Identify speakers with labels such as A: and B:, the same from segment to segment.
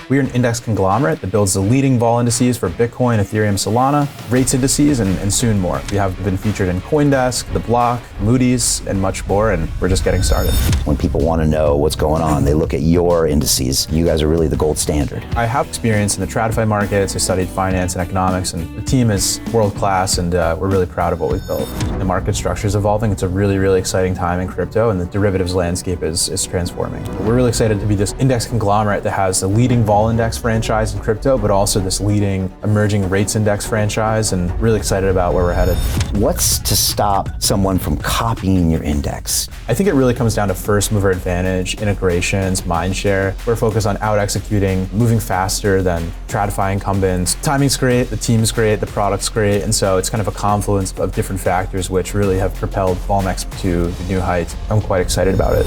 A: We're an index conglomerate that builds the leading vol indices for Bitcoin, Ethereum, Solana, rates indices, and soon more. We have been featured in CoinDesk, The Block, Moody's, and much more, and we're just getting started.
B: When people want to know what's going on, they look at your indices. You guys are really the gold standard.
A: I have experience in the TradFi markets. I studied finance and economics, and the team is world-class, and we're really proud of what we've built. The market structure is evolving. It's a really, really exciting time in crypto, and the derivatives landscape is transforming. We're really excited to be this index conglomerate that has the leading vol index franchise in crypto, but also this leading emerging rates index franchise, and really excited about where we're headed.
B: What's to stop someone from copying your index?
A: I think it really comes down to first mover advantage, integrations, mind share. We're focused on out executing, moving faster than TradFi incumbents. Timing's great, the team's great, the product's great, and so it's kind of a confluence of different factors which really have propelled Volmex to new heights. I'm quite excited about it.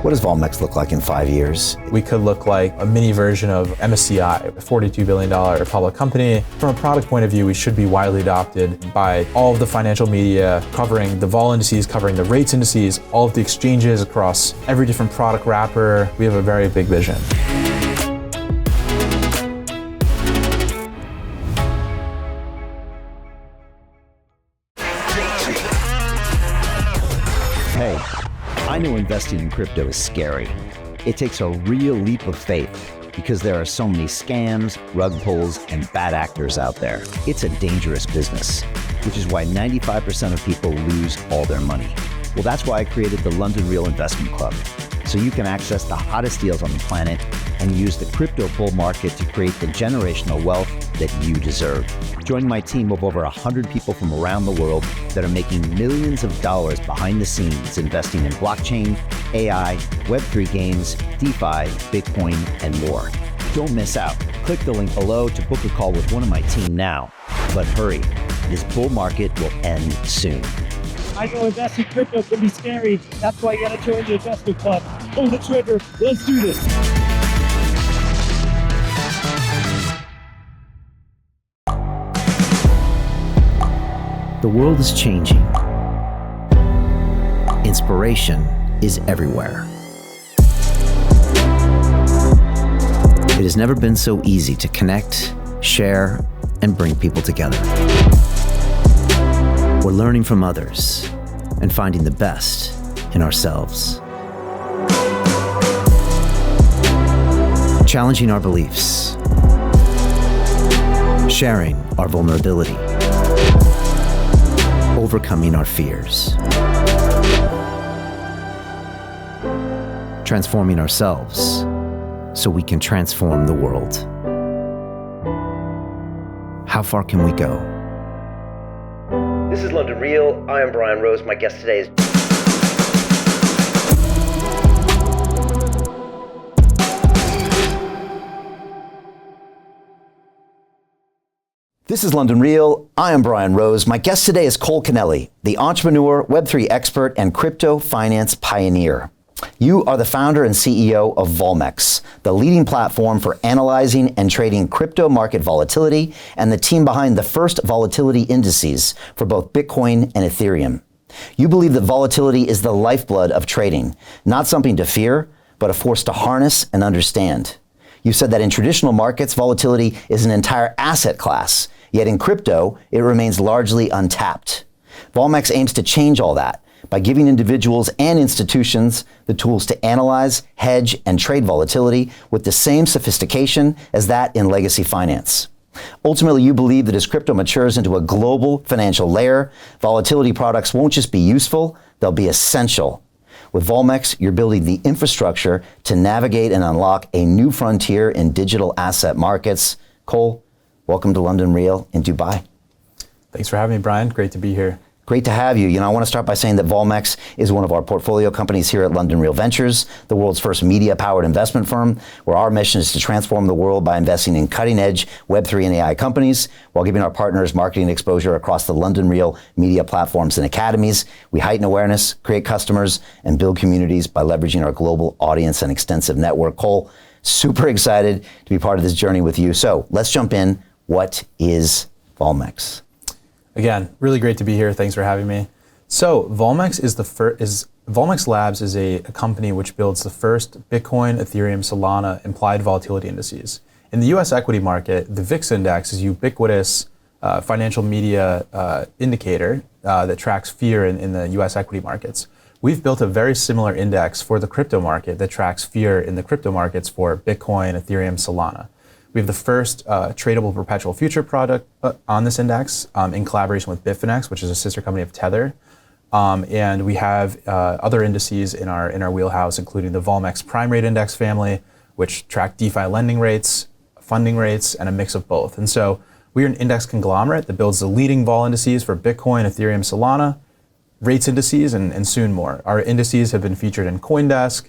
B: What does Volmex look like in 5 years?
A: We could look like a mini version of MSCI, a $42 billion public company. From a product point of view, we should be widely adopted by all of the financial media, covering the vol indices, covering the rates indices, all of the exchanges across every different product wrapper. We have a very big vision.
C: Hey, I know investing in crypto is scary. It takes a real leap of faith because there are so many scams, rug pulls, and bad actors out there. It's a dangerous business, which is why 95% of people lose all their money. Well, that's why I created the London Real Investment Club, so you can access the hottest deals on the planet and use the crypto bull market to create the generational wealth that you deserve. Join my team of over 100 people from around the world that are making millions of dollars behind the scenes investing in blockchain, AI, Web3 games, DeFi, Bitcoin, and more. Don't miss out. Click the link below to book a call with one of my team now. But hurry, this bull market will end soon.
D: I know investing in crypto can be scary. That's why you gotta join the investment club. Pull the trigger. Let's do this.
C: The world is changing. Inspiration is everywhere. It has never been so easy to connect, share, and bring people together. We're learning from others and finding the best in ourselves. Challenging our beliefs. Sharing our vulnerability. Overcoming our fears. Transforming ourselves so we can transform the world. How far can we go?
B: This is London Real. I am Brian Rose. My guest today is... This is London Real. I am Brian Rose. My guest today is Cole Kennelly, the entrepreneur, Web3 expert, and crypto finance pioneer. You are the founder and CEO of Volmex, the leading platform for analyzing and trading crypto market volatility, and the team behind the first volatility indices for both Bitcoin and Ethereum. You believe that volatility is the lifeblood of trading, not something to fear, but a force to harness and understand. You said that in traditional markets, volatility is an entire asset class, yet in crypto, it remains largely untapped. Volmex aims to change all that by giving individuals and institutions the tools to analyze, hedge, and trade volatility with the same sophistication as that in legacy finance. Ultimately, you believe that as crypto matures into a global financial layer, volatility products won't just be useful, they'll be essential. With Volmex, you're building the infrastructure to navigate and unlock a new frontier in digital asset markets. Cole, welcome to London Real in Dubai.
A: Thanks for having me, Brian. Great to be here.
B: Great to have you. I want to start by saying that Volmex is one of our portfolio companies here at London Real Ventures, the world's first media-powered investment firm, where our mission is to transform the world by investing in cutting-edge Web3 and AI companies while giving our partners marketing exposure across the London Real media platforms and academies. We heighten awareness, create customers, and build communities by leveraging our global audience and extensive network. Cole, super excited to be part of this journey with you. So let's jump in. What is Volmex?
A: Again, really great to be here. Thanks for having me. So Volmex is Volmex Labs is a company which builds the first Bitcoin, Ethereum, Solana implied volatility indices. In the US equity market, the VIX index is a ubiquitous financial media indicator that tracks fear in the US equity markets. We've built a very similar index for the crypto market that tracks fear in the crypto markets for Bitcoin, Ethereum, Solana. We have the first tradable perpetual future product on this index in collaboration with Bitfinex, which is a sister company of Tether. And we have other indices in our wheelhouse, including the Volmex Prime Rate Index family, which track DeFi lending rates, funding rates, and a mix of both. And so we're an index conglomerate that builds the leading vol indices for Bitcoin, Ethereum, Solana, rates indices, and soon more. Our indices have been featured in CoinDesk,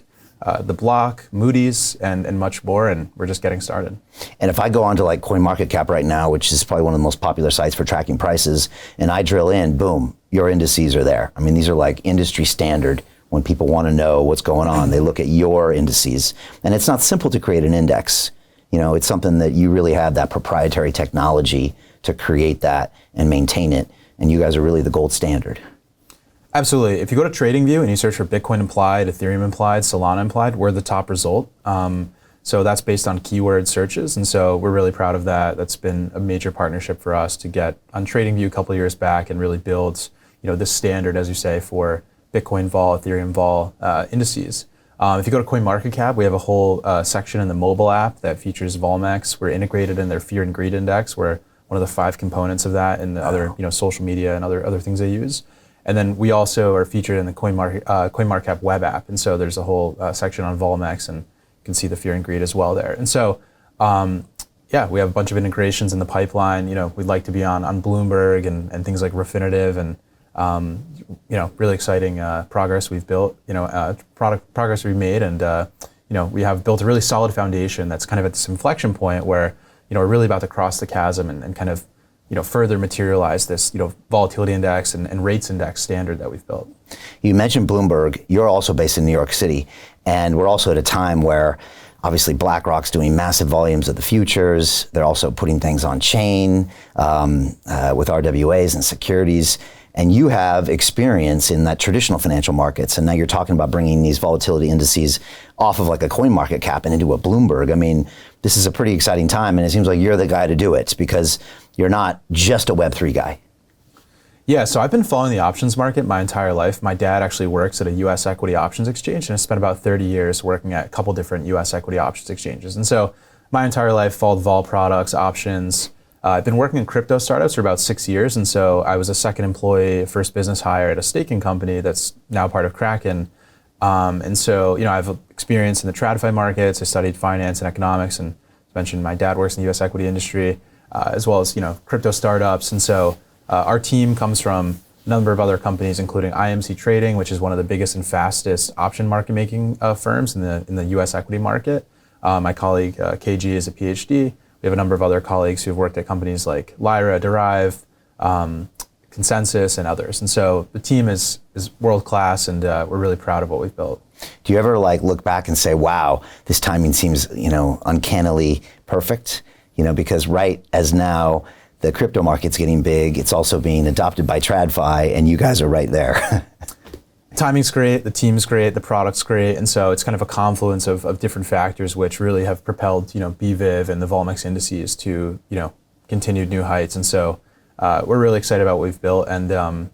A: The Block, Moody's, and much more, and we're just getting started.
B: And if I go onto like CoinMarketCap right now, which is probably one of the most popular sites for tracking prices, and I drill in, boom, your indices are there. I mean, these are like industry standard. When people want to know what's going on, they look at your indices. And it's not simple to create an index. You know, it's something that you really have that proprietary technology to create that and maintain it. And you guys are really the gold standard.
A: Absolutely. If you go to TradingView and you search for Bitcoin implied, Ethereum implied, Solana implied, we're the top result. So that's based on keyword searches. And so we're really proud of that. That's been a major partnership for us to get on TradingView a couple of years back and really build, this standard, as you say, for Bitcoin vol, Ethereum vol indices. If you go to CoinMarketCap, we have a whole section in the mobile app that features Volmex. We're integrated in their Fear and Greed Index. We're one of the 5 components of that, and the other, social media and other things they use. And then we also are featured in the CoinMarketCap web app. And so there's a whole section on Volmex, and you can see the Fear and Greed as well there. And so, we have a bunch of integrations in the pipeline. We'd like to be on Bloomberg and things like Refinitiv, and really exciting progress we've built, progress we've made, and we have built a really solid foundation that's kind of at this inflection point where we're really about to cross the chasm and kind of further materialize this volatility index and rates index standard that we've built.
B: You mentioned Bloomberg. You're also based in New York City, and we're also at a time where obviously BlackRock's doing massive volumes of the futures. They're also putting things on chain with RWAs and securities. And you have experience in that traditional financial markets, and now you're talking about bringing these volatility indices off of like a CoinMarketCap and into a Bloomberg. I mean, this is a pretty exciting time, and it seems like you're the guy to do it because you're not just a Web3 guy.
A: Yeah, so I've been following the options market my entire life. My dad actually works at a US equity options exchange, and I spent about 30 years working at a couple different US equity options exchanges. And so my entire life followed vol products, options. I've been working in crypto startups for about 6 years, and so I was a second employee, first business hire at a staking company that's now part of Kraken. And so, I have experience in the TradFi markets. I studied finance and economics, and as mentioned, my dad works in the US equity industry, as well as, crypto startups. And so our team comes from a number of other companies, including IMC Trading, which is one of the biggest and fastest option market making firms in the US equity market. My colleague, KG, is a PhD. We have a number of other colleagues who've worked at companies like Lyra, Derive, Consensus, and others. And so the team is world class, and we're really proud of what we've built.
B: Do you ever look back and say, wow, this timing seems, uncannily perfect? Because right as now the crypto market's getting big, it's also being adopted by TradFi, and you guys are right there.
A: Timing's great, the team's great, the product's great, and so it's kind of a confluence of different factors which really have propelled, BVIV and the Volmex indices to, continued new heights. And so we're really excited about what we've built, and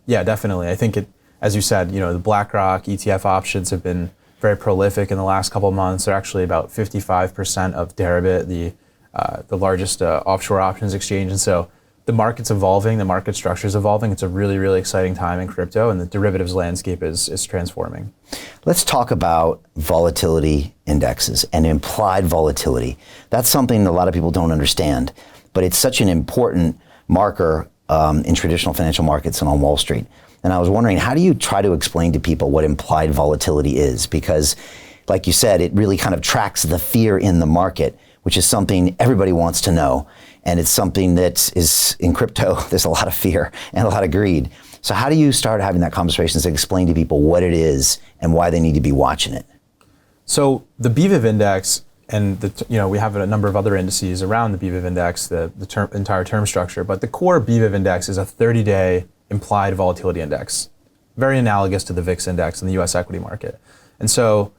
A: definitely. I think as you said, the BlackRock ETF options have been very prolific in the last couple of months. They're actually about 55% of Deribit, the largest offshore options exchange. And so the market's evolving, the market structure's evolving. It's a really, really exciting time in crypto, and the derivatives landscape is transforming.
B: Let's talk about volatility indexes and implied volatility. That's something a lot of people don't understand, but it's such an important marker in traditional financial markets and on Wall Street. And I was wondering, how do you try to explain to people what implied volatility is? Because, like you said, it really kind of tracks the fear in the market, which is something everybody wants to know. And it's something that is, in crypto, there's a lot of fear and a lot of greed. So how do you start having that conversation to explain to people what it is and why they need to be watching it?
A: So the BVIV index, and we have a number of other indices around the BVIV index, the entire term structure, but the core BVIV index is a 30-day implied volatility index. very analogous to the VIX index in the U.S. equity market. And so,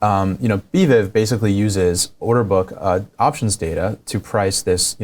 A: BVIV basically uses order book options data to price this,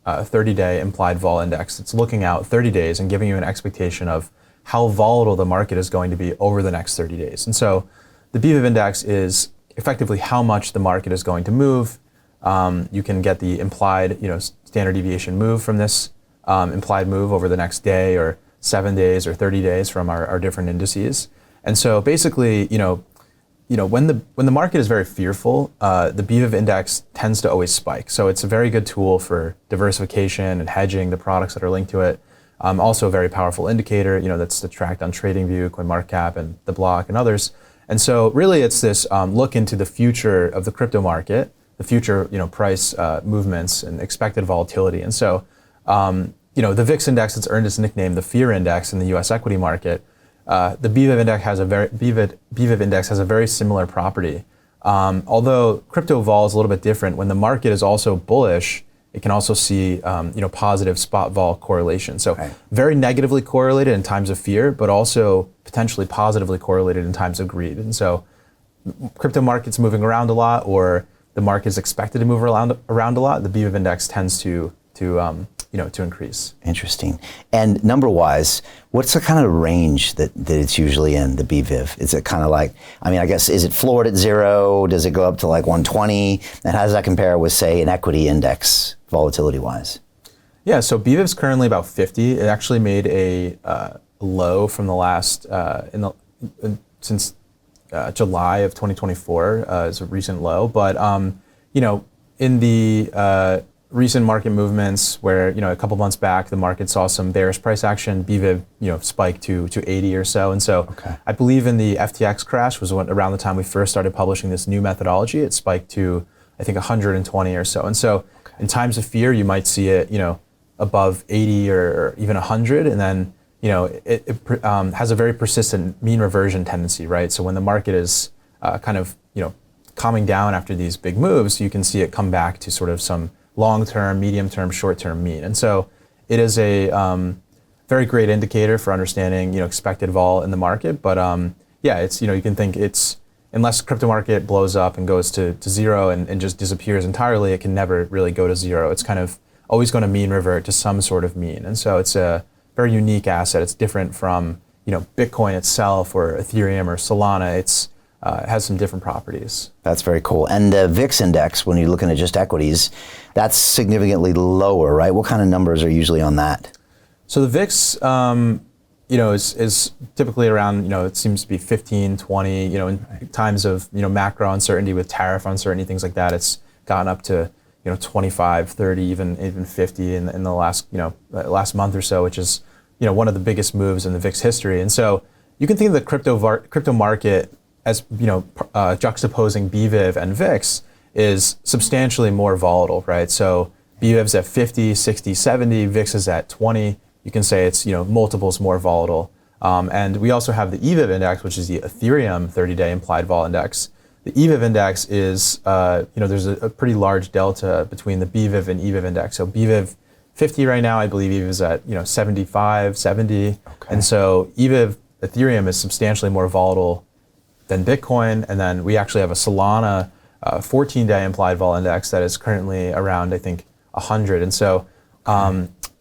A: 30-day implied vol index. It's looking out 30 days and giving you an expectation of how volatile the market is going to be over the next 30 days. And so the BVIV index is effectively how much the market is going to move. You can get the implied, standard deviation move from this implied move over the next day or 7 days or 30 days from our different indices. And so basically, when the market is very fearful, the BVIV index tends to always spike. So it's a very good tool for diversification and hedging the products that are linked to it. Also a very powerful indicator, that's tracked on TradingView, CoinMarketCap, and the block and others. And so really it's this look into the future of the crypto market, the future price movements and expected volatility. And so the VIX index has earned its nickname, the fear index in the U.S. equity market. The BVIV index has a very similar property. Although crypto vol is a little bit different, when the market is also bullish, it can also see positive spot vol correlation. So very negatively correlated in times of fear, but also potentially positively correlated in times of greed. And so crypto market's moving around a lot, or the market is expected to move around a lot, the BVIV index tends to increase.
B: Interesting. And number-wise, what's the kind of range that it's usually in, the BVIV? Is it kind of like, I guess, is it floored at 0? Does it go up to like 120? And how does that compare with, say, an equity index, volatility-wise?
A: Yeah, so BVIV's currently about 50. It actually made a low from the last, since July of 2024 is a recent low. But, in the recent market movements where, a couple months back, the market saw some bearish price action, BVIV, spiked to 80 or so. And so I believe in the FTX crash was around the time we first started publishing this new methodology, it spiked to, I think, 120 or so. And so in times of fear, you might see it, above 80 or even 100. And then, it has a very persistent mean reversion tendency, right? So when the market is calming down after these big moves, you can see it come back to sort of some long-term, medium-term, short-term mean. And so it is a very great indicator for understanding, expected vol in the market. But it's, you can think it's, unless crypto market blows up and goes to zero and just disappears entirely, it can never really go to zero. It's kind of always going to mean revert to some sort of mean. And so it's a very unique asset. It's different from, Bitcoin itself or Ethereum or Solana. It has some different properties.
B: That's very cool. And the VIX index, when you're looking at just equities, that's significantly lower, right? What kind of numbers are usually on that?
A: So the VIX, is typically around, it seems to be 15, 20, in times of, macro uncertainty with tariff uncertainty, things like that. It's gotten up to, 25, 30, even 50 in the last, last month or so, which is, one of the biggest moves in the VIX history. And so you can think of the crypto market as, juxtaposing BVIV and VIX is substantially more volatile, right? So BVIV's at 50, 60, 70, VIX is at 20. You can say it's, multiples more volatile. And we also have the EVIV index, which is the Ethereum 30-day implied vol index. The EVIV index is, there's a pretty large delta between the BVIV and EVIV index. So BVIV 50 right now, I believe EVIV is at, 75, 70. Okay. And so EVIV Ethereum is substantially more volatile than Bitcoin. And then we actually have a Solana 14-day implied vol index that is currently around, I think, 100. And so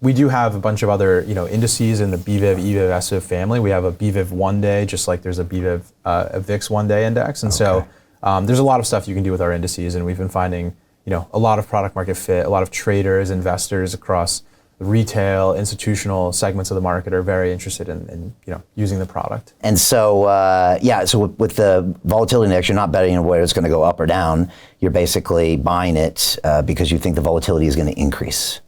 A: we do have a bunch of other, indices in the BVIV, EVIV, SVIV family. We have a BVIV 1 day, just like there's a BVIV, a VIX 1 day index. And so there's a lot of stuff you can do with our indices, and we've been finding, a lot of product market fit. A lot of traders, investors across the retail, institutional segments of the market are very interested in using the product. And so,
B: so with the volatility index, you're not betting on whether it's going to go up or down. You're basically buying it because you think the volatility is going to increase.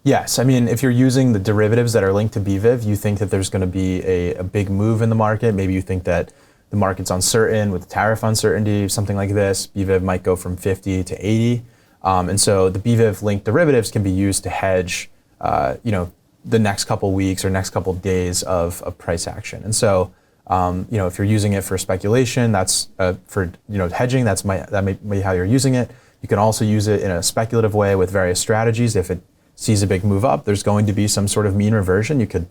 A: Yes, I mean, if you're using the derivatives that are linked to BVIV, you think that there's going to be a big move in the market. Maybe you think that the market's uncertain with tariff uncertainty, something like this. BVIV might go from 50 to 80. And so the BVIV linked derivatives can be used to hedge, the next couple weeks or next couple days of price action. And so, if you're using it for speculation, that's for hedging. That may be how you're using it. You can also use it in a speculative way with various strategies. If it sees a big move up, there's going to be some sort of mean reversion. You could,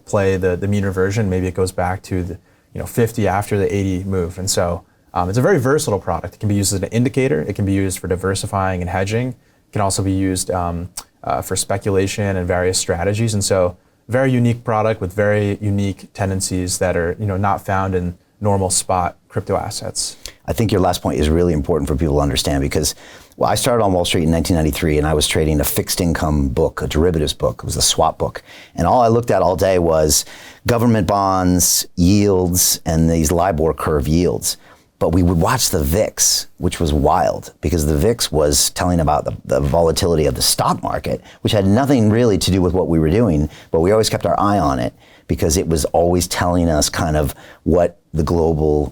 A: play the mean reversion, maybe it goes back to the 50 after the 80 move. And so it's a very versatile product. It can be used as an indicator. It can be used for diversifying and hedging. It can also be used for speculation and various strategies. And so very unique product with very unique tendencies that are not found in normal spot crypto assets.
B: I think your last point is really important for people to understand because I started on Wall Street in 1993 and I was trading a fixed income book, a derivatives book. It was a swap book. And all I looked at all day was government bonds, yields, and these LIBOR curve yields. But we would watch the VIX, which was wild because the VIX was telling about the volatility of the stock market, which had nothing really to do with what we were doing, but we always kept our eye on it because it was always telling us kind of what the global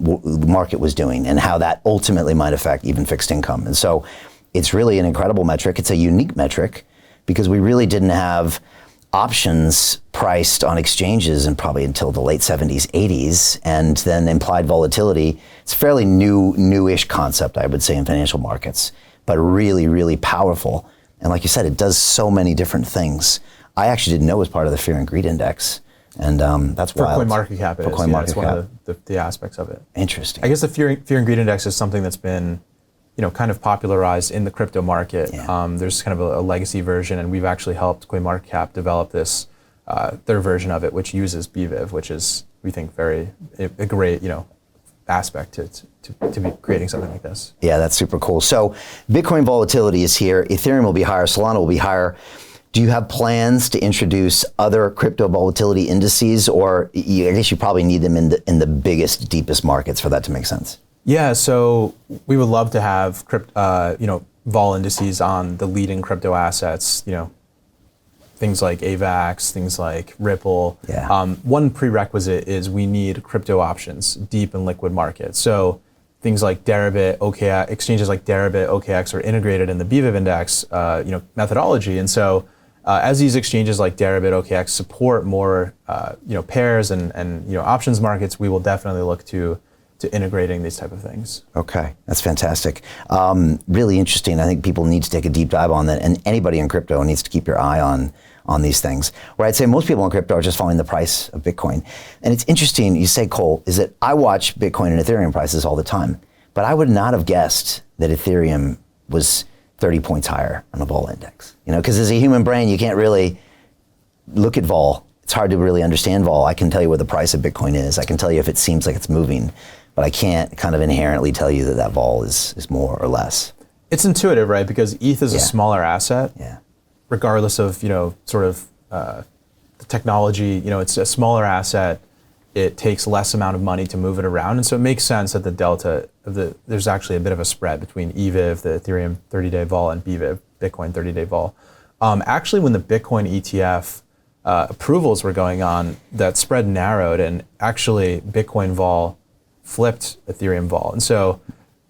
B: market was doing and how that ultimately might affect even fixed income. And so it's really an incredible metric. It's a unique metric because we really didn't have options priced on exchanges and probably until the late 70s, 80s, and then implied volatility. It's a fairly newish concept, I would say, in financial markets, but really, really powerful. And like you said, it does so many different things. I actually didn't know it was part of the Fear and Greed Index. And that's
A: for
B: wild.
A: CoinMarketCap,
B: For CoinMarketCap.
A: It's one of the aspects of it.
B: Interesting.
A: I guess the Fear and Greed Index is something that's been kind of popularized in the crypto market.
B: Yeah.
A: There's kind of a legacy version, and we've actually helped CoinMarketCap develop this, their version of it, which uses BVIV, which is, we think, a great, aspect to be creating something like this.
B: Yeah, that's super cool. So Bitcoin volatility is here. Ethereum will be higher. Solana will be higher. Do you have plans to introduce other crypto volatility indices, or I guess you probably need them in the biggest, deepest markets for that to make sense?
A: Yeah, so we would love to have vol indices on the leading crypto assets, things like AVAX, things like Ripple.
B: Yeah.
A: One prerequisite is we need crypto options, deep and liquid markets. So things like Deribit, OKX, exchanges like Deribit, OKX are integrated in the BVIV index, methodology. And so as these exchanges like Deribit, OKX support more, pairs and options markets, we will definitely look to integrating these type of things.
B: Okay, that's fantastic. Really interesting. I think people need to take a deep dive on that, and anybody in crypto needs to keep your eye on these things. Where I'd say most people in crypto are just following the price of Bitcoin. And it's interesting, you say, Cole, is that I watch Bitcoin and Ethereum prices all the time, but I would not have guessed that Ethereum was 30 points higher on the vol index. Because as a human brain, you can't really look at vol. It's hard to really understand vol. I can tell you what the price of Bitcoin is. I can tell you if it seems like it's moving, but I can't kind of inherently tell you that vol is more or less.
A: It's intuitive, right? Because ETH is a smaller asset, regardless of the technology. It's a smaller asset. It takes less amount of money to move it around, and so it makes sense that the delta there's actually a bit of a spread between EVIV, the Ethereum 30-day vol, and BVIV, Bitcoin 30-day vol. Actually, when the Bitcoin ETF approvals were going on, that spread narrowed, and actually Bitcoin vol flipped Ethereum vol. And so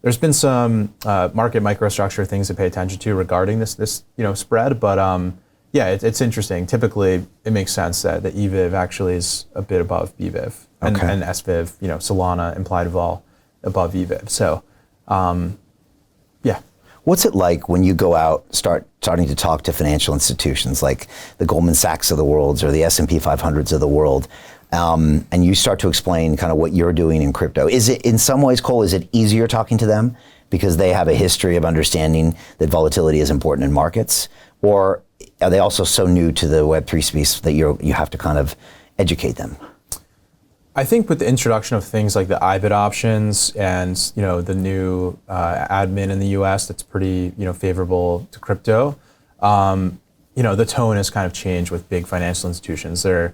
A: there's been some market microstructure things to pay attention to regarding this spread, but it's interesting. Typically, it makes sense that the EVIV actually is a bit above BVIV, and SVIV, Solana implied vol above EVIV. So,
B: What's it like when you go out, starting to talk to financial institutions like the Goldman Sachs of the world or the S&P 500s of the world, and you start to explain kind of what you're doing in crypto? Is it, in some ways, Cole, is it easier talking to them because they have a history of understanding that volatility is important in markets? Or are they also so new to the Web3 space that you have to kind of educate them?
A: I think with the introduction of things like the IBIT options and the new admin in the U.S. that's pretty favorable to crypto, the tone has kind of changed with big financial institutions. They're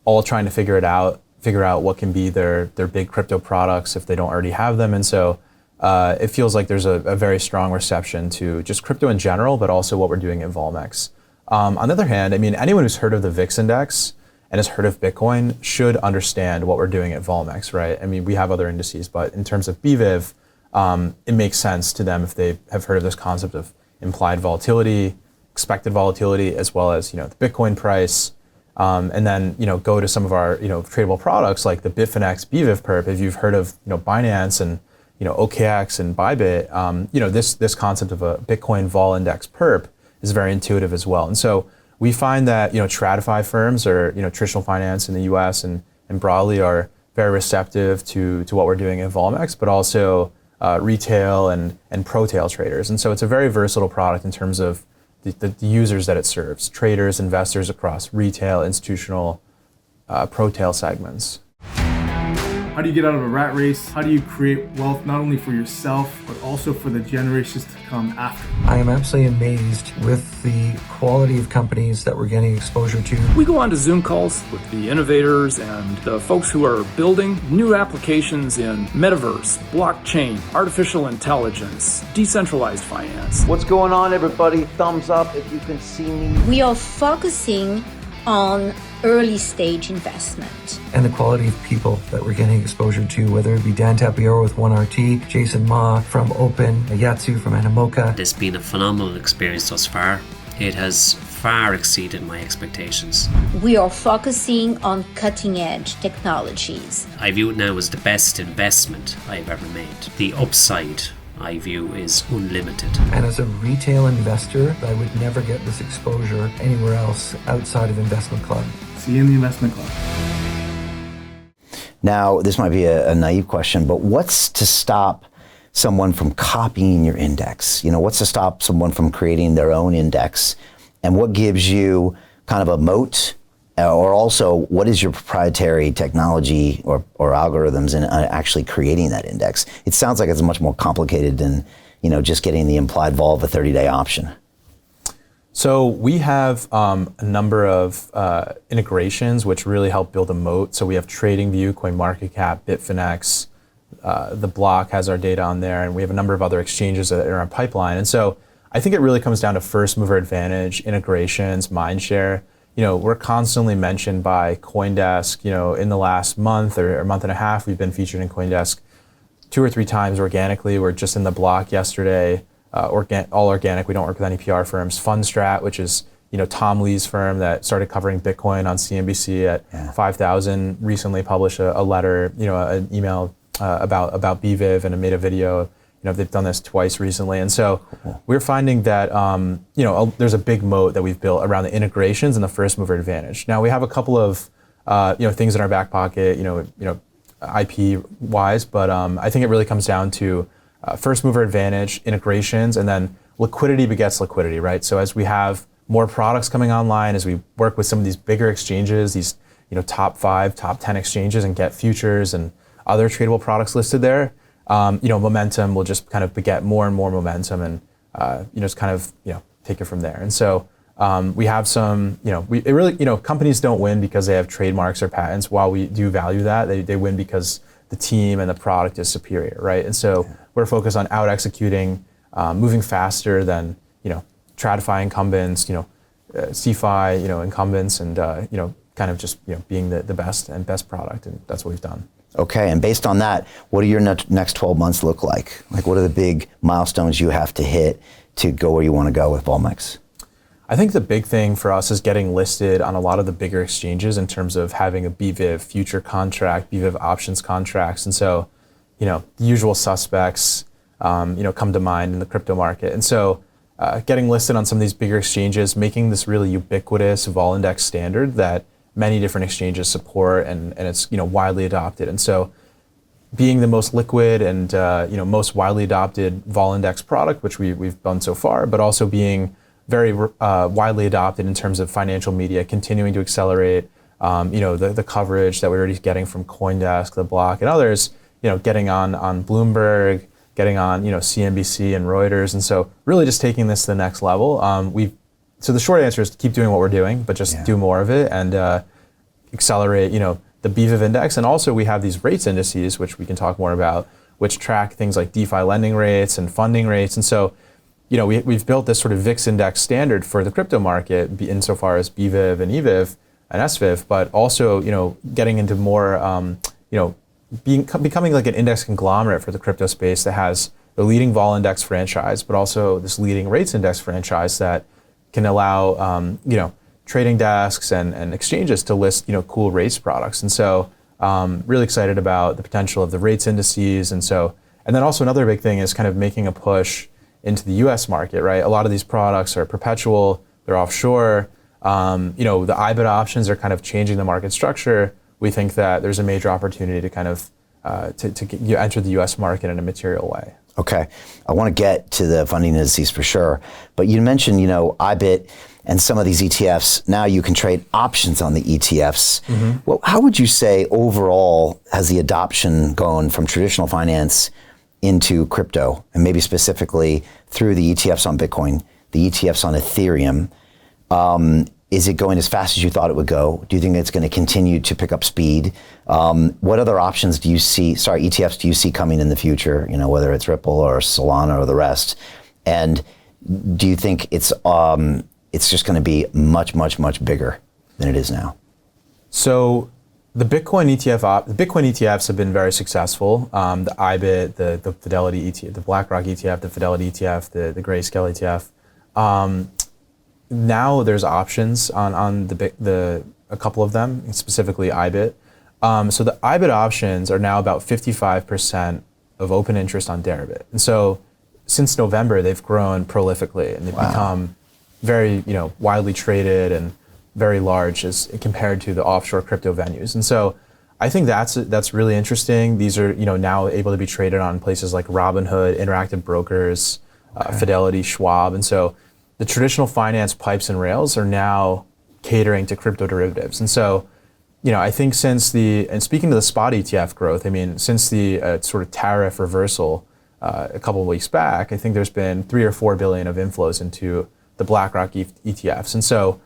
A: all trying to figure out what can be their big crypto products if they don't already have them, and so it feels like there's a very strong reception to just crypto in general, but also what we're doing at Volmex. On the other hand, anyone who's heard of the VIX index and has heard of Bitcoin should understand what we're doing at Volmex, right? We have other indices, but in terms of BVIV, it makes sense to them if they have heard of this concept of implied volatility, expected volatility, as well as the Bitcoin price, and then go to some of our tradable products like the Bitfinex BVIV perp. If you've heard of Binance and OKX and Bybit, this concept of a Bitcoin vol index perp is very intuitive as well. And so we find that, TradFi firms or, traditional finance in the US and broadly are very receptive to what we're doing in Volmex, but also retail and pro-tail traders. And so it's a very versatile product in terms of the users that it serves, traders, investors across retail, institutional, pro-tail segments.
E: How do you get out of a rat race? How do you create wealth not only for yourself, but also for the generations to come after?
F: I am absolutely amazed with the quality of companies that we're getting exposure to.
G: We go on to Zoom calls with the innovators and the folks who are building new applications in metaverse, blockchain, artificial intelligence, decentralized finance.
C: What's going on, everybody? Thumbs up if you can see me.
H: We are focusing on early stage investment.
F: And the quality of people that we're getting exposure to, whether it be Dan Tapiero with 1RT, Jason Ma from Open, Yatsu from Animoca.
I: It's been a phenomenal experience thus far. It has far exceeded my expectations.
H: We are focusing on cutting edge technologies.
I: I view it now as the best investment I've ever made. The upside I view is unlimited.
F: And as a retail investor, I would never get this exposure anywhere else outside of Investment Club.
E: See you in the Investment Club.
B: Now, this might be a naive question, but what's to stop someone from copying your index? What's to stop someone from creating their own index? And what gives you kind of a moat? Or also, what is your proprietary technology or algorithms in actually creating that index? It sounds like it's much more complicated than just getting the implied vol of a 30-day option.
A: So we have a number of integrations which really help build a moat. So we have TradingView, CoinMarketCap, Bitfinex, the block has our data on there, and we have a number of other exchanges that are on pipeline. And so I think it really comes down to first mover advantage, integrations, mindshare. We're constantly mentioned by CoinDesk. In the last month or month and a half, we've been featured in CoinDesk 2 or 3 times organically. We're just in the block yesterday, all organic. We don't work with any PR firms. Fundstrat, which is Tom Lee's firm that started covering Bitcoin on CNBC at 5,000, recently published a letter, an email about BVIV and made a video. They've done this twice recently. And so we're finding that, there's a big moat that we've built around the integrations and the first mover advantage. Now we have a couple of, things in our back pocket, IP wise, but I think it really comes down to first mover advantage, integrations, and then liquidity begets liquidity, right? So as we have more products coming online, as we work with some of these bigger exchanges, these, top 5, top 10 exchanges, and get futures and other tradable products listed there, momentum will just kind of beget more and more momentum, and just kind of take it from there. And so we have some, companies don't win because they have trademarks or patents. While we do value that, they win because the team and the product is superior, right? And so we're focused on out executing, moving faster than TradFi incumbents, CFI incumbents, and kind of just being the best product, and that's what we've done.
B: Okay, and based on that, what do your next 12 months look like? Like, what are the big milestones you have to hit to go where you want to go with Volmex?
A: I think the big thing for us is getting listed on a lot of the bigger exchanges in terms of having a BVIV future contract, BVIV options contracts. And so, the usual suspects, come to mind in the crypto market. And so getting listed on some of these bigger exchanges, making this really ubiquitous vol index standard that many different exchanges support, and it's widely adopted. And so being the most liquid and most widely adopted vol index product, which we've done so far, but also being very widely adopted in terms of financial media, continuing to accelerate the coverage that we're already getting from CoinDesk, the Block, and others, getting on Bloomberg, getting on CNBC and Reuters. And so really just taking this to the next level. So the short answer is to keep doing what we're doing, but just do more of it and accelerate, the BVIV index. And also we have these rates indices, which we can talk more about, which track things like DeFi lending rates and funding rates. And so, we've built this sort of VIX index standard for the crypto market insofar as BVIV and EVIV and SVIV, but also, getting into more, becoming like an index conglomerate for the crypto space that has the leading vol index franchise, but also this leading rates index franchise that can allow trading desks and exchanges to list cool rates products. And so really excited about the potential of the rates indices. And then also another big thing is kind of making a push into the US market, right? A lot of these products are perpetual, they're offshore, The IBIT options are kind of changing the market structure. We think that there's a major opportunity to kind of enter the U.S. market in a material way.
B: Okay, I want to get to the funding indices for sure, but you mentioned, IBIT and some of these ETFs. Now you can trade options on the ETFs. Well, how would you say overall has the adoption gone from traditional finance into crypto, and maybe specifically through the ETFs on Bitcoin, the ETFs on Ethereum? Is it going as fast as you thought it would go? Do you think it's going to continue to pick up speed? What other options ETFs do you see coming in the future, whether it's Ripple or Solana or the rest? And do you think it's just going to be much, much, much bigger than it is now? So
A: the Bitcoin ETFs have been very successful. The IBIT, the Fidelity ETF, the BlackRock ETF, the Fidelity ETF, the Grayscale ETF. Now there's options on a couple of them, specifically IBIT. So the IBIT options are now about 55% of open interest on Deribit. And so since November, they've grown prolifically, and they've become very widely traded and very large as compared to the offshore crypto venues. And so I think that's really interesting. These are now able to be traded on places like Robinhood, Interactive Brokers, Fidelity, Schwab. And so the traditional finance pipes and rails are now catering to crypto derivatives. And so, I think and speaking to the spot ETF growth, since the sort of tariff reversal a couple of weeks back, I think there's been 3 or 4 billion of inflows into the BlackRock ETFs. And so,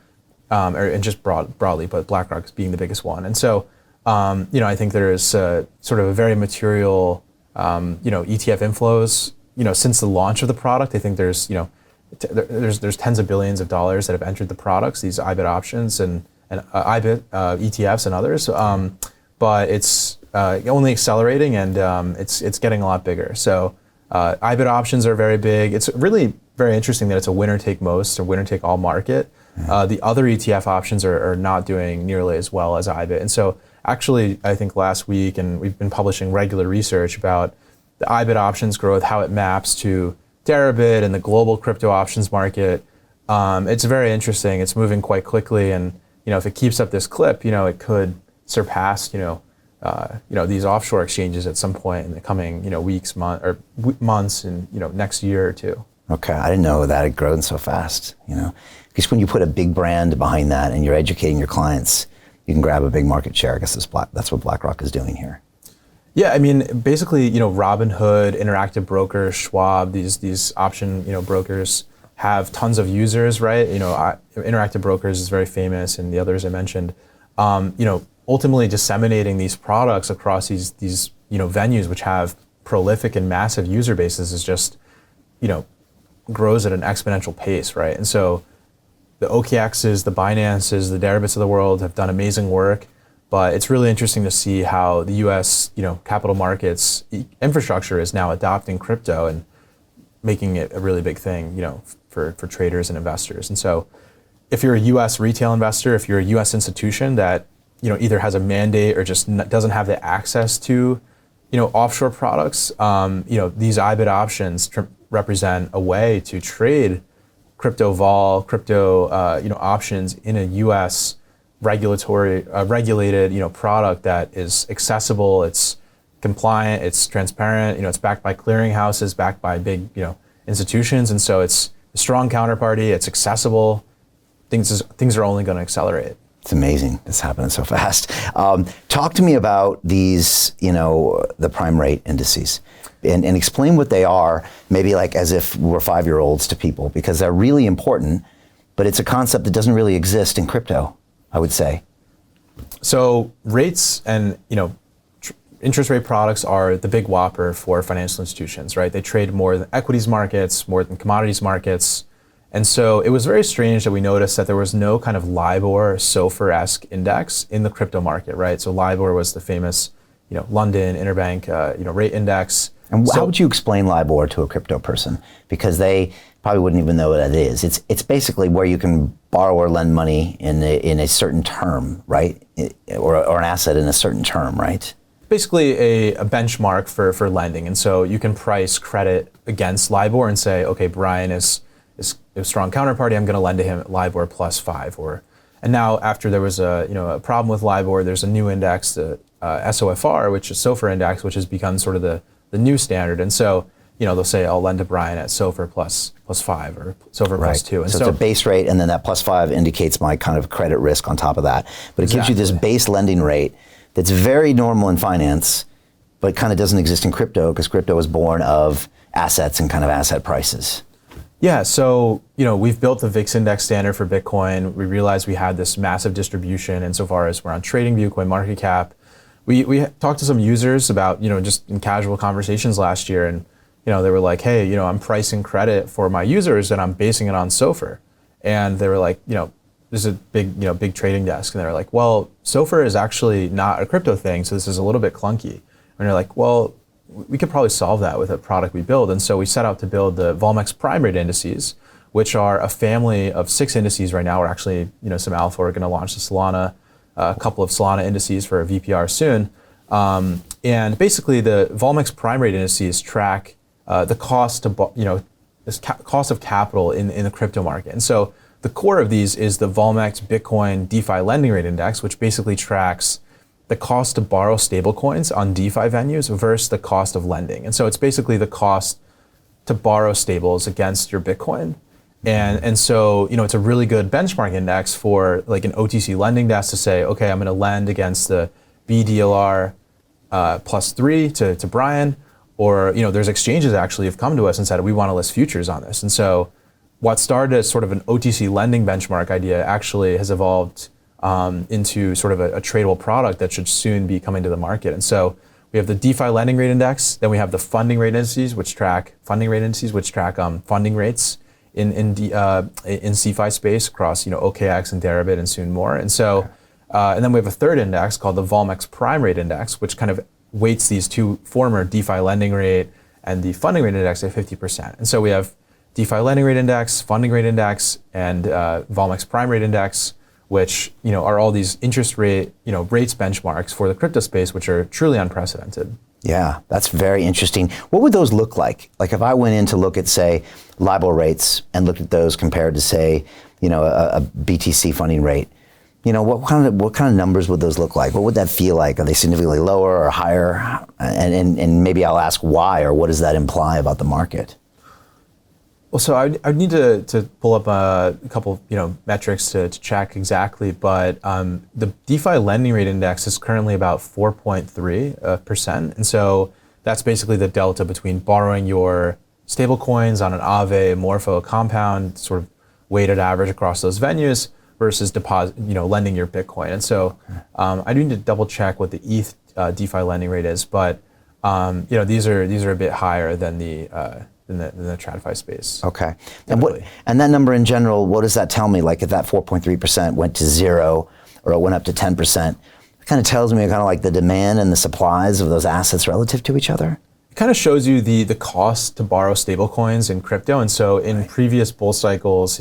A: and just broadly, but BlackRock being the biggest one. And so, I think there is sort of a very material, ETF inflows, since the launch of the product. I think there's tens of billions of dollars that have entered the products, these IBIT options and IBIT ETFs and others. But it's only accelerating, and it's getting a lot bigger. So IBIT options are very big. It's really very interesting that it's a winner take most or winner take all market. The other ETF options are not doing nearly as well as IBIT. And so actually, I think last week, and we've been publishing regular research about the IBIT options growth, how it maps to Deribit and the global crypto options market. It's very interesting. It's moving quite quickly, and if it keeps up this clip, it could surpass these offshore exchanges at some point in the coming weeks, months, and next year or two.
B: Okay, I didn't know that had grown so fast. Because when you put a big brand behind that and you're educating your clients, you can grab a big market share. I guess that's what BlackRock is doing here.
A: Yeah, basically, Robinhood, Interactive Brokers, Schwab, these option, brokers have tons of users, right? Interactive Brokers is very famous, and the others I mentioned. Ultimately disseminating these products across these venues which have prolific and massive user bases is just, grows at an exponential pace, right? And so the OKXs, the Binances, the Deribits of the world have done amazing work. But it's really interesting to see how the U.S. capital markets infrastructure is now adopting crypto and making it a really big thing, for traders and investors. And so, if you're a U.S. retail investor, if you're a U.S. institution that either has a mandate or just doesn't have the access to offshore products, these IBIT options represent a way to trade crypto vol, crypto options in a U.S. regulated product that is accessible, it's compliant, it's transparent, it's backed by clearinghouses, backed by big institutions, and so it's a strong counterparty, it's accessible. Things are only going to accelerate.
B: It's amazing. It's happening so fast. Talk to me about these, the prime rate indices, and explain what they are, maybe like as if we're 5-year-olds to people, because they're really important, but it's a concept that doesn't really exist in crypto, I would say.
A: So rates and interest rate products are the big whopper for financial institutions, right? They trade more than equities markets, more than commodities markets. And so it was very strange that we noticed that there was no kind of LIBOR, SOFR-esque index in the crypto market, right? So LIBOR was the famous, London interbank, rate index.
B: And how would you explain LIBOR to a crypto person? Because they probably wouldn't even know what that is. It's basically where you can borrow or lend money in a certain term, right? Or an asset in a certain term, right?
A: Basically a benchmark for lending. And so you can price credit against LIBOR and say, okay, Brian is is a strong counterparty, I'm going to lend to him at LIBOR plus 5. And now after there was a problem with LIBOR, there's a new index, the SOFR, which is SOFR index, which has become sort of the new standard. And so, they'll say, I'll lend to Brian at SOFR plus 5 or SOFR plus 2. And
B: so it's a base rate, and then that plus 5 indicates my kind of credit risk on top of that. But it gives you this base lending rate that's very normal in finance, but kind of doesn't exist in crypto because crypto is born of assets and kind of asset prices.
A: Yeah, so we've built the VIX index standard for Bitcoin. We realized we had this massive distribution insofar as we're on TradingView, CoinMarketCap. We talked to some users about, just in casual conversations last year, and they were like, hey, I'm pricing credit for my users and I'm basing it on SOFR. And they were like, this is a big trading desk. And they were like, well, SOFR is actually not a crypto thing, so this is a little bit clunky. And they're like, well, we could probably solve that with a product we build. And so we set out to build the Volmex prime rate indices, which are a family of 6 indices right now. We're actually, some alpha. We're going to launch the Solana, a couple of Solana indices for a VPR soon. And basically the Volmex prime rate indices track the cost cost of capital in the crypto market. And so the core of these is the Volmex Bitcoin DeFi lending rate index, which basically tracks the cost to borrow stablecoins on DeFi venues versus the cost of lending. And so it's basically the cost to borrow stables against your Bitcoin. And so, it's a really good benchmark index for like an OTC lending desk to say, okay, I'm going to lend against the BDLR plus 3 to Brian. Or, there's exchanges actually have come to us and said, we want to list futures on this. And so what started as sort of an OTC lending benchmark idea actually has evolved into sort of a tradable product that should soon be coming to the market. And so we have the DeFi lending rate index, then we have the funding rate indices, which track funding rates in CeFi space across OKX and Deribit and soon more. And so, and then we have a third index called the Volmex prime rate index, which kind of weights these two former DeFi lending rate and the funding rate index at 50%. And so we have DeFi lending rate index, funding rate index, and Volmex prime rate index, which are all these interest rate rates benchmarks for the crypto space, which are truly unprecedented.
B: Yeah, that's very interesting. What would those look like? Like if I went in to look at, say, LIBOR rates and looked at those compared to, say, a BTC funding rate, what kind of numbers would those look like? What would that feel like? Are they significantly lower or higher? And maybe I'll ask why, or what does that imply about the market?
A: Well, so I'd need to pull up a couple metrics to check exactly, but the DeFi lending rate index is currently about 4.3%, and so that's basically the delta between borrowing your stable coins on an Aave, Morpho, Compound, sort of weighted average across those venues versus deposit, lending your Bitcoin. And so I do need to double check what the ETH DeFi lending rate is, but these are a bit higher than the TradFi space.
B: Okay. And that number in general, what does that tell me? Like if that 4.3% went to 0 or it went up to 10%, it kind of tells me kind of like the demand and the supplies of those assets relative to each other?
A: It kind of shows you the cost to borrow stablecoins in crypto. And so in previous bull cycles,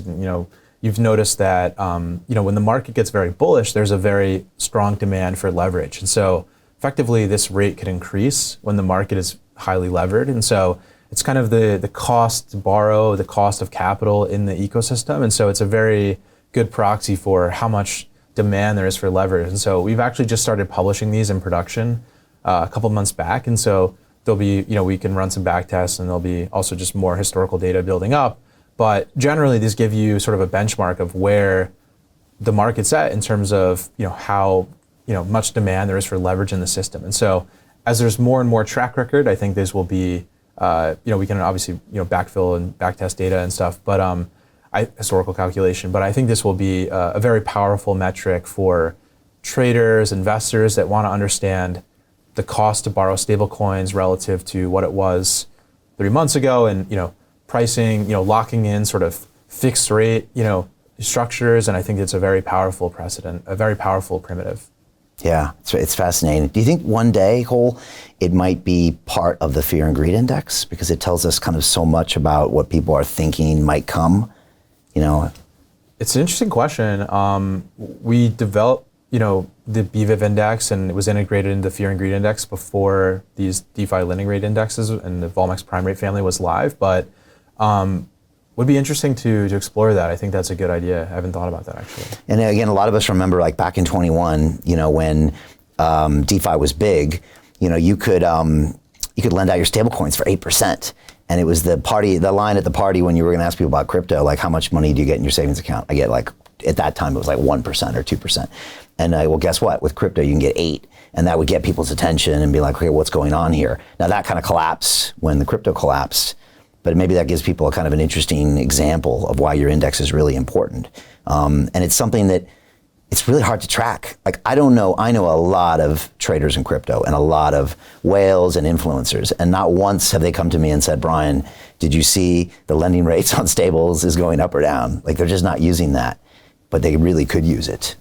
A: you've noticed that when the market gets very bullish, there's a very strong demand for leverage. And so effectively this rate could increase when the market is highly levered. And so it's kind of the cost to borrow, the cost of capital in the ecosystem. And so it's a very good proxy for how much demand there is for leverage. And so we've actually just started publishing these in production a couple months back. And so there'll be, we can run some back tests, and there'll be also just more historical data building up. But generally these give you sort of a benchmark of where the market's at in terms of, how, much demand there is for leverage in the system. And so as there's more and more track record, I think this will be, we can obviously, backfill and backtest data and stuff, but historical calculation. But I think this will be a very powerful metric for traders, investors that want to understand the cost to borrow stable coins relative to what it was 3 months ago, and pricing, locking in sort of fixed rate, structures. And I think it's a very powerful precedent, a very powerful primitive.
B: Yeah, it's fascinating. Do you think one day, Cole, it might be part of the fear and greed index because it tells us kind of so much about what people are thinking might come?
A: It's an interesting question. We developed, the BVIV index, and it was integrated into the fear and greed index before these DeFi lending rate indexes and the Volmex prime rate family was live. But Would be interesting to explore that. I think that's a good idea. I haven't thought about that actually.
B: And again, a lot of us remember like back in 21, when DeFi was big, you could lend out your stable coins for 8%. And it was the line at the party when you were going to ask people about crypto, like how much money do you get in your savings account? I get like, at that time it was like 1% or 2%. And well, guess what? With crypto, you can get 8. And that would get people's attention and be like, okay, what's going on here? Now that kind of collapsed when the crypto collapsed. But maybe that gives people a kind of an interesting example of why your index is really important. And it's something that it's really hard to track. Like, I know a lot of traders in crypto and a lot of whales and influencers, and not once have they come to me and said, Brian, did you see the lending rates on stables is going up or down? Like, they're just not using that, but they really could use it.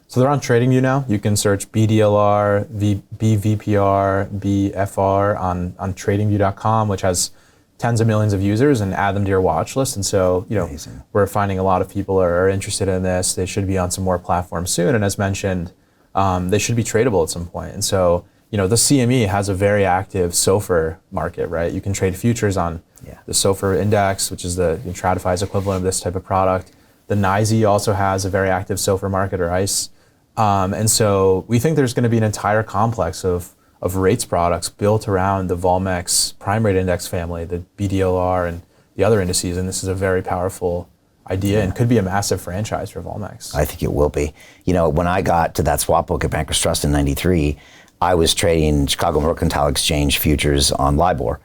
A: So they're on TradingView now. You can search BDLR, BVPR, BFR on TradingView.com, which has tens of millions of users, and add them to your watch list. And so,
B: Amazing.
A: We're finding a lot of people are interested in this. They should be on some more platforms soon. And as mentioned, they should be tradable at some point. And so, the CME has a very active SOFR market, right? You can trade futures on the SOFR index, which is the TradFi's equivalent of this type of product. The NYSE also has a very active SOFR market, or ICE. And so we think there's going to be an entire complex of rates products built around the Volmex prime rate index family, the BDLR and the other indices. And this is a very powerful idea and could be a massive franchise for Volmex.
B: I think it will be. When I got to that swap book at Bankers Trust in 93, I was trading Chicago Mercantile Exchange futures on LIBOR.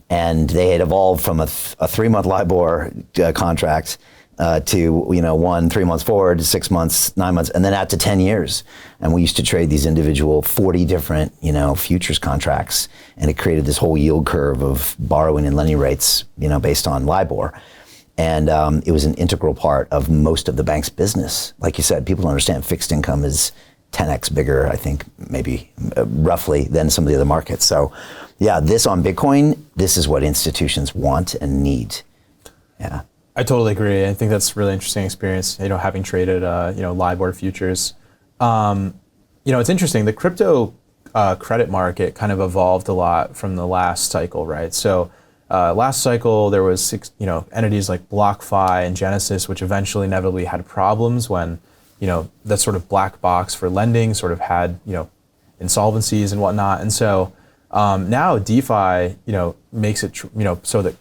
B: And they had evolved from a 3-month LIBOR contract to 1, 3 months forward, 6 months, 9 months, and then out to 10 years. And we used to trade these individual 40 different, futures contracts, and it created this whole yield curve of borrowing and lending rates, based on LIBOR. And it was an integral part of most of the bank's business. Like you said, people don't understand fixed income is 10x bigger, I think, maybe roughly, than some of the other markets. So yeah, this on Bitcoin, this is what institutions want and need. Yeah.
A: I totally agree. I think that's a really interesting experience, having traded, LIBOR futures. It's interesting. The crypto credit market kind of evolved a lot from the last cycle, right? So last cycle, there was entities like BlockFi and Genesis, which eventually inevitably had problems when, that sort of black box for lending sort of had, insolvencies and whatnot. And so now DeFi, makes it, so that,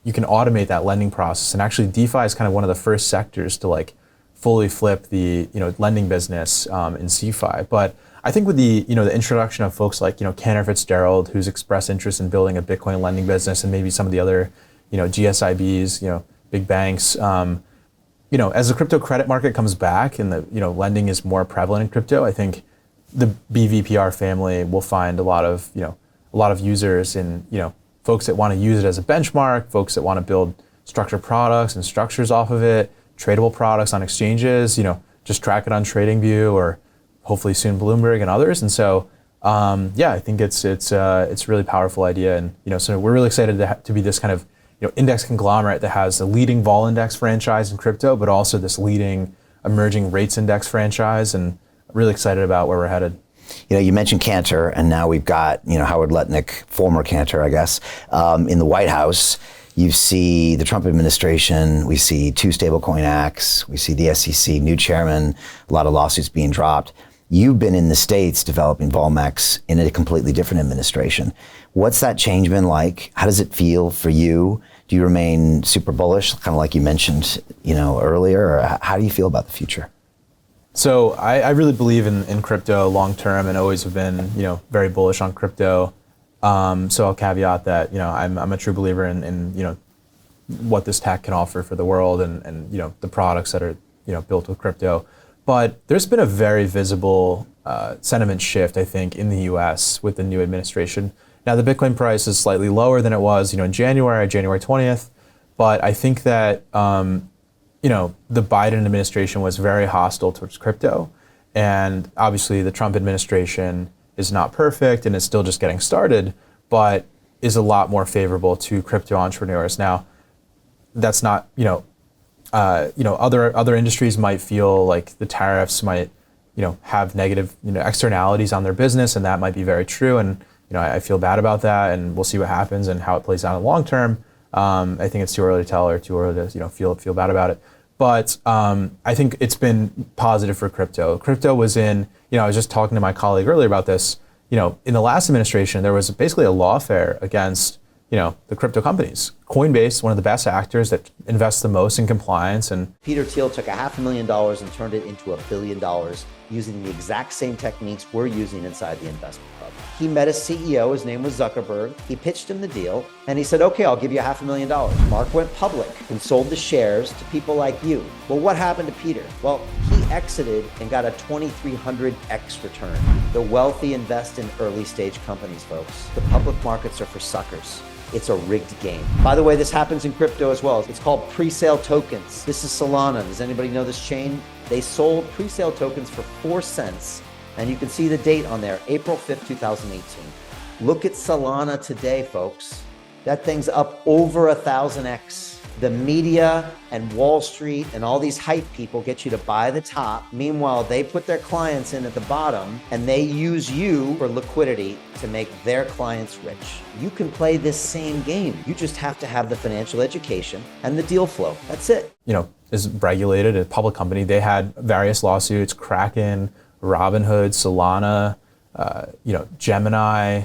A: you can automate that lending process. And actually DeFi is kind of one of the first sectors to fully flip the, lending business in CeFi. But I think with the, the introduction of folks like, Cantor Fitzgerald, who's expressed interest in building a Bitcoin lending business, and maybe some of the other, GSIBs, big banks, as the crypto credit market comes back and the, lending is more prevalent in crypto, I think the BVPR family will find a lot of users in, folks that want to use it as a benchmark, folks that want to build structured products and structures off of it, tradable products on exchanges, just track it on TradingView or hopefully soon Bloomberg and others. And so, I think it's a really powerful idea. And, so we're really excited to be this kind of, index conglomerate that has a leading vol index franchise in crypto, but also this leading emerging rates index franchise, and really excited about where we're headed.
B: You mentioned Cantor, and now we've got, Howard Lutnick, former Cantor, I guess, in the White House. You see the Trump administration, we see 2 stablecoin acts, we see the SEC, new chairman, a lot of lawsuits being dropped. You've been in the States developing Volmex in a completely different administration. What's that change been like? How does it feel for you? Do you remain super bullish, kind of like you mentioned, earlier, or how do you feel about the future?
A: So I really believe in crypto long term, and always have been, very bullish on crypto. So I'll caveat that, I'm a true believer in what this tech can offer for the world, and the products that are, built with crypto. But there's been a very visible sentiment shift, I think, in the US with the new administration. Now the Bitcoin price is slightly lower than it was, in January 20th. But I think that, the Biden administration was very hostile towards crypto. And obviously the Trump administration is not perfect and is still just getting started, but is a lot more favorable to crypto entrepreneurs. Now, that's not, other industries might feel like the tariffs might, have negative, externalities on their business, and that might be very true. And, I feel bad about that, and we'll see what happens and how it plays out in the long term. I think it's too early to tell or too early to feel bad about it. But I think it's been positive for crypto. Crypto was in, I was just talking to my colleague earlier about this. In the last administration, there was basically a lawfare against, the crypto companies. Coinbase, one of the best actors that invests the most in compliance. And
B: Peter Thiel took $500,000 and turned it into $1 billion using the exact same techniques we're using inside the investment club. He met a CEO, his name was Zuckerberg. He pitched him the deal and he said, okay, I'll give you $500,000. Mark went public and sold the shares to people like you. Well, what happened to Peter? Well, he exited and got a 2,300x return. The wealthy invest in early stage companies, folks. The public markets are for suckers. It's a rigged game. By the way, this happens in crypto as well. It's called pre-sale tokens. This is Solana. Does anybody know this chain? They sold pre-sale tokens for 4 cents. And you can see the date on there, April 5th, 2018. Look at Solana today, folks. That thing's up over 1,000x. The media and Wall Street and all these hype people get you to buy the top. Meanwhile, they put their clients in at the bottom and they use you for liquidity to make their clients rich. You can play this same game. You just have to have the financial education and the deal flow. That's it.
A: Is regulated, a public company. They had various lawsuits, Kraken, Robinhood, Solana, Gemini,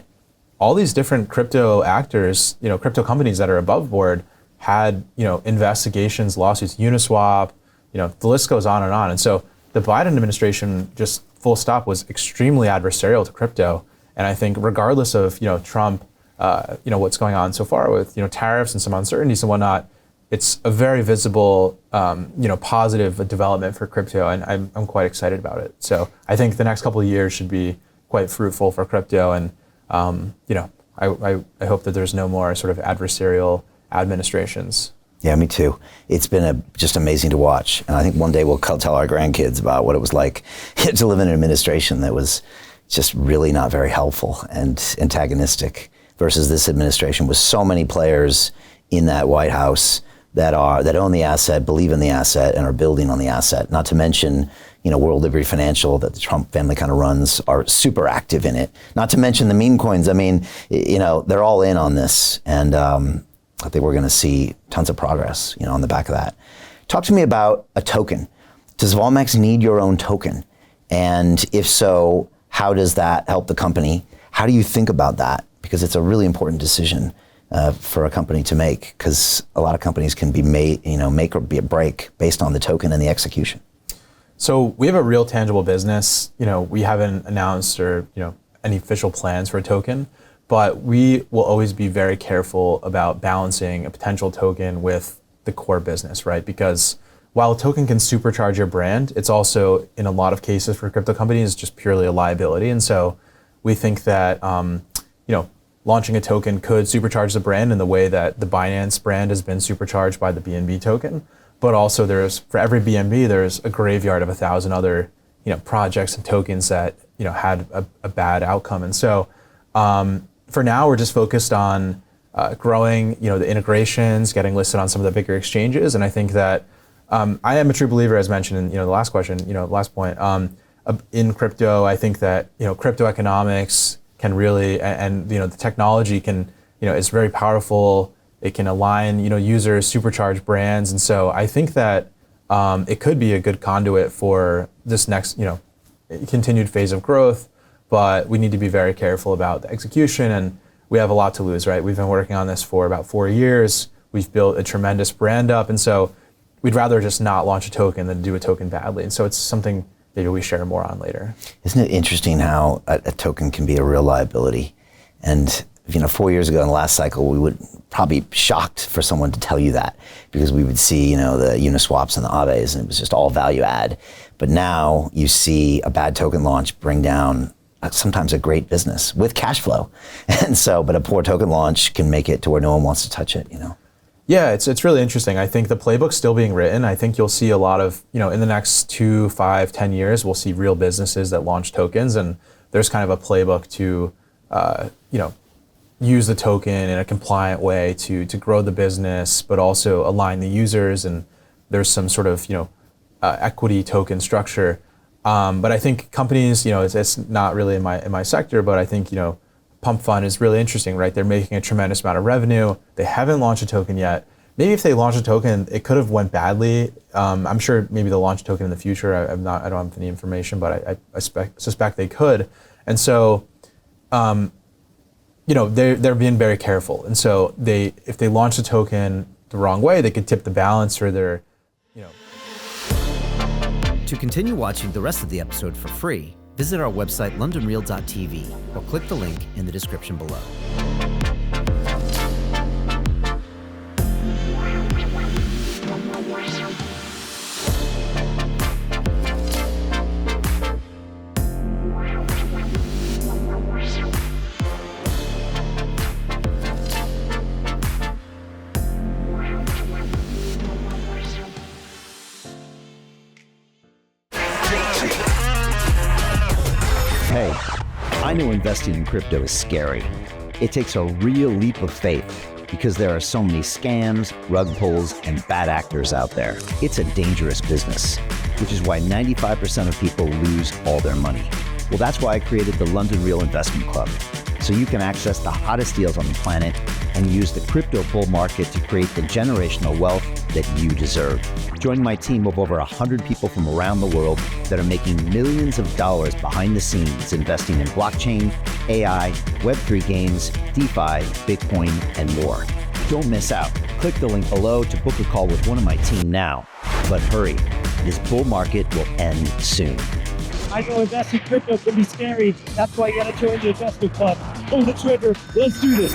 A: all these different crypto actors, crypto companies that are above board had, investigations, lawsuits, Uniswap, the list goes on. And so the Biden administration, just full stop, was extremely adversarial to crypto. And I think regardless of, Trump, what's going on so far with, tariffs and some uncertainties and whatnot, it's a very visible, positive development for crypto. And I'm quite excited about it. So I think the next couple of years should be quite fruitful for crypto. And, I hope that there's no more sort of adversarial administrations.
B: Yeah, me too. It's been just amazing to watch. And I think one day we'll tell our grandkids about what it was like to live in an administration that was just really not very helpful and antagonistic versus this administration with so many players in that White House that own the asset, believe in the asset, and are building on the asset. Not to mention, World Liberty Financial that the Trump family kind of runs are super active in it. Not to mention the meme coins. I mean, they're all in on this. And I think we're going to see tons of progress, on the back of that. Talk to me about a token. Does Volmex need your own token? And if so, how does that help the company? How do you think about that? Because it's a really important decision for a company to make, because a lot of companies can be made, make or be a break based on the token and the execution.
A: So we have a real tangible business. We haven't announced or, any official plans for a token, but we will always be very careful about balancing a potential token with the core business, right? Because while a token can supercharge your brand, it's also, in a lot of cases for crypto companies, just purely a liability. And so we think that, launching a token could supercharge the brand in the way that the Binance brand has been supercharged by the BNB token. But also for every BNB, there's a graveyard of 1,000 other, projects and tokens that, had a bad outcome. And so for now, we're just focused on growing, the integrations, getting listed on some of the bigger exchanges. And I think that I am a true believer, as mentioned in, the last question, last point, in crypto. I think that, crypto economics can really, and the technology can, it's very powerful. It can align, users, supercharge brands. And so I think that it could be a good conduit for this next, continued phase of growth, but we need to be very careful about the execution, and we have a lot to lose, right? We've been working on this for about 4 years. We've built a tremendous brand up, and so we'd rather just not launch a token than do a token badly. And so it's something maybe we share more on later.
B: Isn't it interesting how a token can be a real liability? And 4 years ago in the last cycle, we would probably be shocked for someone to tell you that, because we would see, the Uniswaps and the Aves, and it was just all value add. But now you see a bad token launch bring down sometimes a great business with cash flow. And so, but a poor token launch can make it to where no one wants to touch it,
A: Yeah, it's really interesting. I think the playbook's still being written. I think you'll see a lot of, in the next 2, 5, 10 years, we'll see real businesses that launch tokens, and there's kind of a playbook to, use the token in a compliant way to grow the business, but also align the users. And there's some sort of, equity token structure. But I think companies, it's not really in my sector, but I think, pump fund is really interesting, right? They're making a tremendous amount of revenue. They haven't launched a token yet. Maybe if they launch a token, it could have went badly. I'm sure maybe they'll launch a token in the future. I don't have any information, but I suspect they could. And so, they're being very careful. And so if they launch a token the wrong way, they could tip the balance for their,
J: To continue watching the rest of the episode for free, visit our website londonreal.tv or click the link in the description below.
C: Hey, I know investing in crypto is scary. It takes a real leap of faith because there are so many scams, rug pulls, and bad actors out there. It's a dangerous business, which is why 95% of people lose all their money. Well, that's why I created the London Real Investment Club, so you can access the hottest deals on the planet and use the crypto bull market to create the generational wealth that you deserve. Join my team of over 100 people from around the world that are making millions of dollars behind the scenes investing in blockchain, AI, Web3 games, DeFi, Bitcoin, and more. Don't miss out. Click the link below to book a call with one of my team now. But hurry, this bull market will end soon.
D: I know investing crypto can be scary. That's why you gotta join the investment club. Pull the trigger. Let's do this.